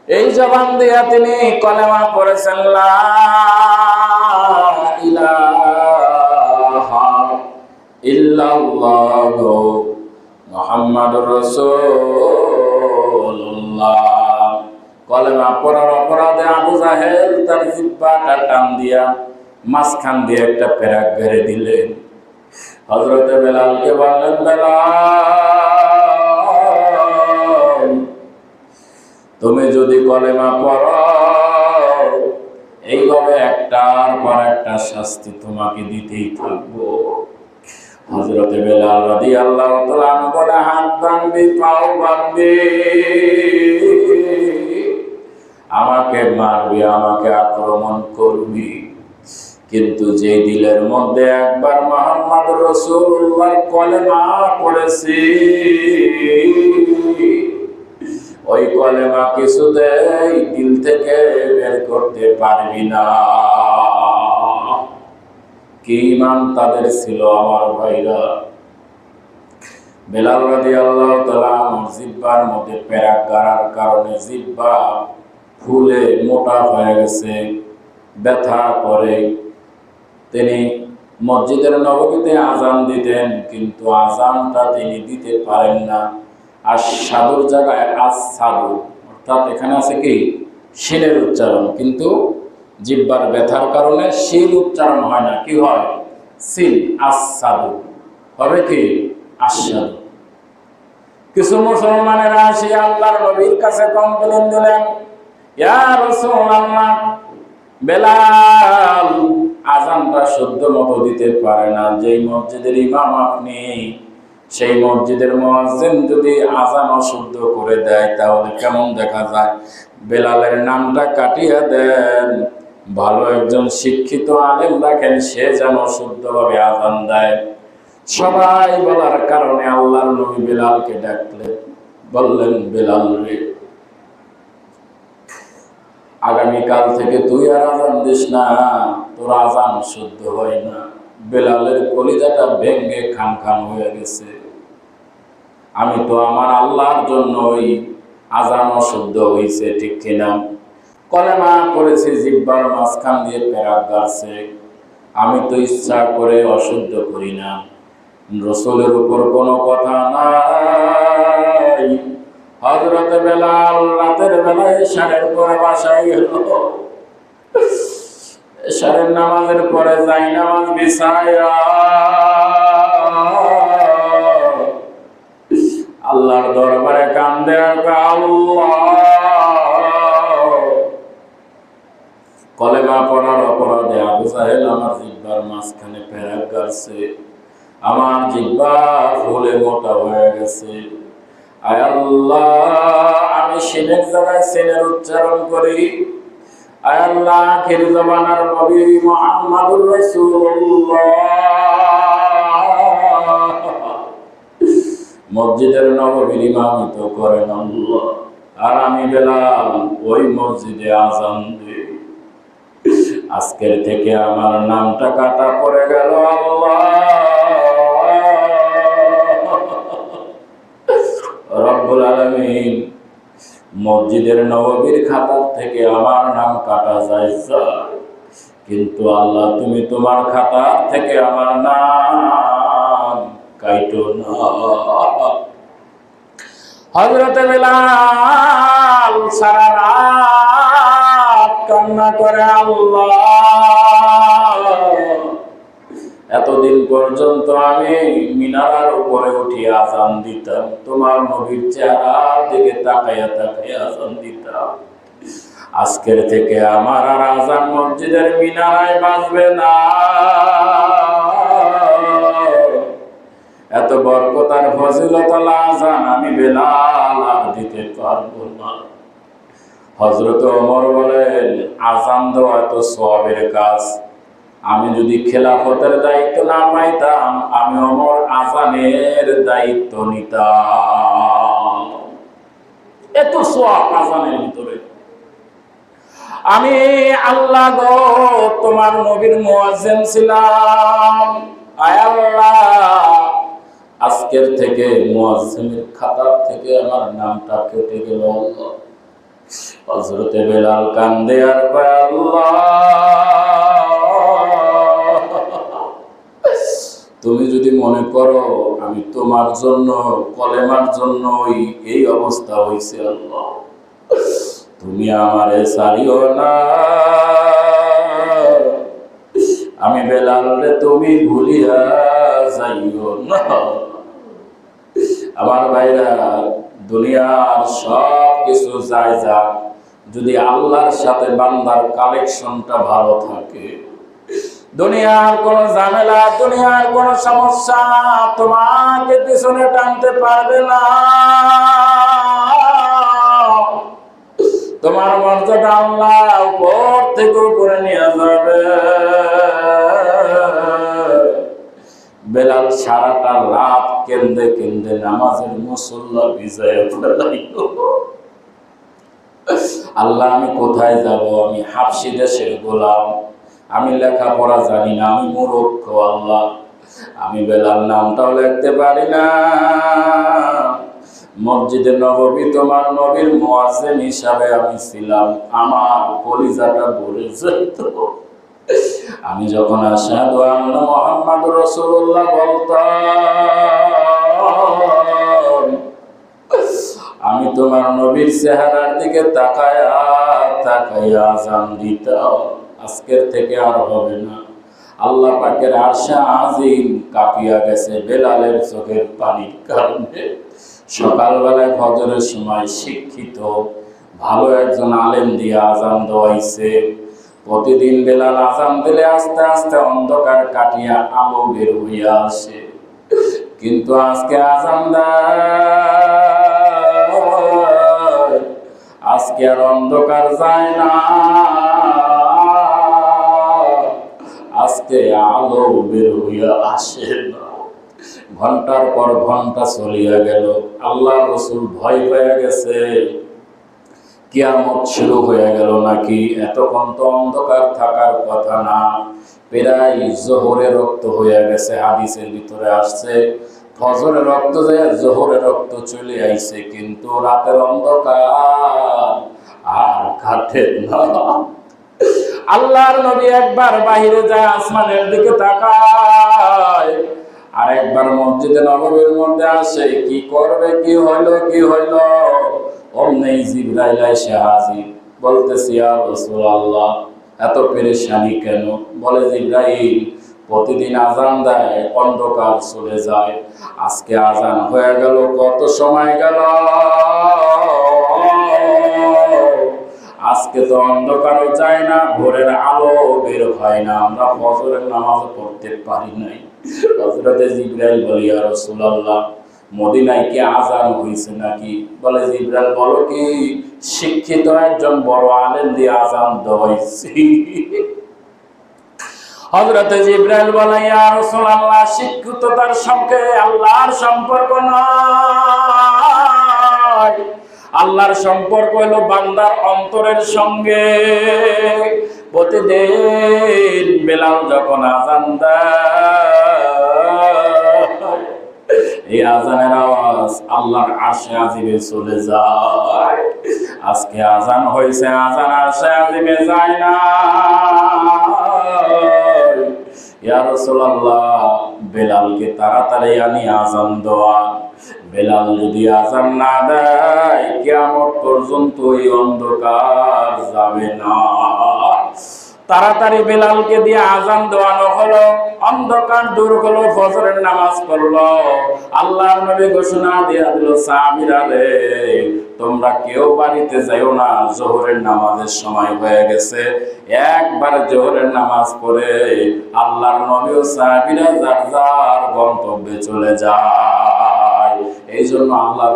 এই জবান দিয়া তিনি কলেমা পড়েছেন লা ইলাহা ইল্লাল্লাহু মুহাম্মাদুর রাসূলুল্লাহ। কলেমা পড়ার অপরাধে আবু জাহেল তার জিহ্বাটা টান দিয়া মাঝখান দিয়ে একটা পেরাক ঘেরে দিলেন। হযরতে বেলালকে বললেন, বেলাল, তুমি যদি কলেমা পড়ো এইভাবে একটার পর একটা শাস্তি তোমাকে দিতেই থাকবো। হযরতে বেলাল রাদিয়াল্লাহু তাআলা আনহু বলে, হাত বাঁধবি, পাও বাঁধবি, আমাকে মারবি, আমাকে আক্রমণ করবি, কিন্তু যে দিলের মধ্যে একবার মুহাম্মদুর রাসূলুল্লাহ কলেমা পড়েছি, ওই কলেমা কিছুতেই দিল থেকে বের করতে পারবি না। কি ঈমান তাদের ছিল আমার ভাইরা। বেলাল রাদিয়াল্লাহু তাআলা জিহ্বার মধ্যে পেরাক গাড়ার কারণে জিহ্বা ফুলে মোটা হয়ে গেছে, ব্যথা করে। তিনি মসজিদের নববীতে আজান দিতেন, কিন্তু আজানটা তিনি দিতে পারেন না। আশহাদুর জায়গায় আসসাদু, অর্থাৎ এখানে আছে কি শিনের উচ্চারণ, কিন্তু জিহ্বার ব্যথার কারণে শিন উচ্চারণ হয় না, কি হয় সিন, আসসাদু হবে কি আশহাদু। কিছু মুসলমানেরা আসি আল্লাহর নবীর কাছে কমপ্লেইন দিলেন, ইয়া রাসূলুল্লাহ, বেলাল আজানটা শুদ্ধ মতো দিতে পারে না। যেই মসজিদের ইমাম আপনি, সেই মসজিদের মুয়াজ্জিন যদি আজান অশুদ্ধ করে দেয় তাহলে কেমন দেখা যায়? বেলালের নামটা কাটিয়ে দেন, ভালো একজন শিক্ষিত আলেম রাখেন, সে যেন শুদ্ধভাবে আজান দেয়। সবাই বলার কারণে আল্লাহর নবী বেলালকে ডাকলেন, বললেন, বেলাল রে, আগামীকাল থেকে তুই আর আজান দিস না, তোর আজান শুদ্ধ হয় না। বেলালের কলিজাটা ভেঙ্গে খান খান হয়ে গেছে। আমি তো আমার আল্লাহর জন্য ওই আজান অশুদ্ধ হয়েছে, ঠিক কিনা? কলেমা করেছি, জিহ্বার মাঝখান দিয়ে পেরাক গাছে, আমি তো ইচ্ছা করে অশুদ্ধ করি না। রাসূলের উপর কোনো কথা নাই। হযরতে বেলাল রাতের বেলায় ইশারের পরে বাসায় গেল। ইশারের নামাজের পরে যাই নামাজ বিছায়া আল্লাহর দরবারে কান্দে, আল্লাহ, কলেমা পড়ার অপরাধে আবু জাহেল আমার জিহ্বার মাঝখানে পেরাক গাড়ছে, আমার জিহ্বা ফুলে মোটা হয়ে গেছে। আয় আল্লাহ, আমি শিনের জায়গায় সিনের উচ্চারণ করি। আয় আল্লাহ, আখির জামানার নবী মুহাম্মদুর রাসূলুল্লাহ মসজিদের নববীর ইমামত করেন আল্লাহ, আর আমি বেলাল ওই মসজিদে আজান দিই। আজকের থেকে আমার নামটা কাটা পড়ে গেল আল্লাহ। রব্বুল আলামিন, মসজিদের নববীর খাতার থেকে আমার নাম কাটা যায়, কিন্তু আল্লাহ তুমি তোমার খাতা থেকে আমার নাম কাইটো না। হযরতে বেলাল সারা রাত কান্না করে, আল্লাহ, এতদিন পর্যন্ত আমি মিনারার উপরে উঠে আজান দিতাম, তোমার নবীর চেহারার দিকে তাকাইয়া তাকাইয়া আজান দিতাম। আজকের থেকে আমার আর আজান মসজিদের মিনারায় বাজবে না। এত বরকত আর ফজিলত আজান আমি বেলাল আর দিতে পারবো না। হযরত ওমর বলেন, আজান দেওয়া এত সওয়াবের কাজ, আমি যদি খেলাফতের দায়িত্ব না পাইতাম আমি ওমর আজানের দায়িত্ব নিতাম। এত সওয়াব আজানের ভিতরে। আমি আল্লাহ গো তোমার নবীর মুয়াজ্জিন ছিলাম, আয় আল্লাহ, আজকের থেকে মুয়াজ্জিনের খাতা থেকে আমার নামটা কেটে গেল আল্লাহ। হযরতে বেলাল কান্দে আর কয়, আল্লাহ, তুমি যদি মনে করো আমি তোমার জন্য কলেমার জন্য এই অবস্থা হইছে, আল্লাহ তুমি আমারে ছাড়িও না, আমি বেলালে তুমি ভুলিয়া যাইও না। আমার ভাইরা, দুনিয়ার সব কিছু যায় যাক, যদি আল্লাহর সাথে বান্দার কালেকশনটা ভালো থাকে, দুনিয়ার কোন ঝামেলা, দুনিয়ার কোন সমস্যা তোমাকে পিছনে টানতে পারবে না। তোমার মর্যাদা আল্লাহ উপর থেকে উপরে নিয়ে যাবে। বেলাল সারাটা রাত কেন্দে কেন্দে নামাজের মুসল্লা ভিজায় ফেলাইল। আল্লাহ, আমি কোথায় যাব? আমি হাবশী দেশের গোলাম, আমি লেখাপড়া জানি না, আমি মূর্খ। আল্লাহ, আমি বেলাল নামটাও লিখতে পারি না। মসজিদে নববী তোমার নবীর মুয়াজ্জিন হিসাবে আমি ছিলাম, আমার কলিজাটা ভরে যেত। আমি যখন আশহাদু আন্না মুহাম্মাদুর রাসূলুল্লাহ বলতাম, আমি তোমার নবীর চেহারার দিকে তাকায়া তাকায়া আযান দিতাম। আজকের থেকে আর হবে না। আল্লাহ পাকের আরশে আজিম কাঁপিয়া গেছে বেলালের চোখের পানির কারণে। সকালবেলায় ফজরের সময় শিক্ষিত ভালো একজন আলেম দিয়ে আযান দেওয়াইছে। প্রতিদিন বেলাল আযান দিলে আস্তে আস্তে অন্ধকার কাটিয়া আলো বের হইয়া আসে, কিন্তু আজকে আযান দেয়, আজকে আর অন্ধকার যায় না, আজকে আলো বের হইয়া আসে না। ঘন্টার পর ঘন্টা চলিয়া গেল। আল্লাহ রাসূল ভয় পেয়ে গেছে, কিয়ামত শুরু হয়ে গেল নাকি? এতক্ষণ তো অন্ধকার থাকার কথা না। প্রায় জোহরে রক্ত হয়ে গেছে, হাদিসের ভিতরে আসছে ফজরের রক্ত যায় জোহরের রক্ত চলে আইছে, কিন্তু রাতের অন্ধকার আর কাটে না। আল্লাহর নবী একবার বাহিরে যায়, আসমানের দিকে তাকায়, আর একবার মসজিদে নববীর মধ্যে আসে। কি করবে? কি হইলো? কি হইলো? অমনি জিবরাইল এসে হাজির, বলতেছি, ইয়া রাসূলুল্লাহ, এত পেরেশানি কেন? বলে, জিবরাইল, প্রতিদিন আযান দেয়, অন্ধকার চলে যায়, আজকে আযান হয়ে গেল, কত সময় গেল, আজকে তো অন্ধকারও যায় না, ভোরের আলো বের হয় না, আমরা ফজরের নামাজ পড়তে পারি নাই। হযরতে জিবরাইল বলে, ইয়া রাসূলুল্লাহ, মদিনায় কি আযান হইছে নাকি? বলে, জিবরাইল, বলো কি? শিক্ষিত একজন বড় আলেম দিয়ে আযান দেওয়াইছি। হযরতে জিবরাইল বলে, ইয়া রাসূলুল্লাহ, শিক্ষিততার সঙ্গে আল্লাহর সম্পর্ক নয়, আল্লাহর সম্পর্ক হলো বান্দার অন্তরের সঙ্গে। প্রতিদিন বেলাল যখন আযান দেয়, এই আযানের আওয়াজ আল্লাহর আরশে আজিমে চলে যায়। আজকে আযান হয়েছে, আযান আরশে আজিমে যায় না। ইয়া রাসূলুল্লাহ, বেলালকে তাড়াতাড়ি আনি আযান দেওয়া। বেলাল যদি আযান না দেয়, কিয়ামত পর্যন্ত এই অন্ধকার যাবে না। তাড়াতাড়ি বেলালকে দিয়ে আযান দেওয়ানো হলো, অন্ধকার দূর হলো, ফজরের নামাজ পড়লো। আল্লাহর নবী ঘোষণা দিয়া দিল, সাহাবীরা রে, তোমরা কেউ বাড়িতে যাইও না, জোহরের নামাজের সময় হয়ে গেছে। একবার জোহরের নামাজ পড়ে আল্লাহর নবী ও সাহাবীরা যার যার গন্তব্যে চলে যায়। এই জন্য আল্লাহ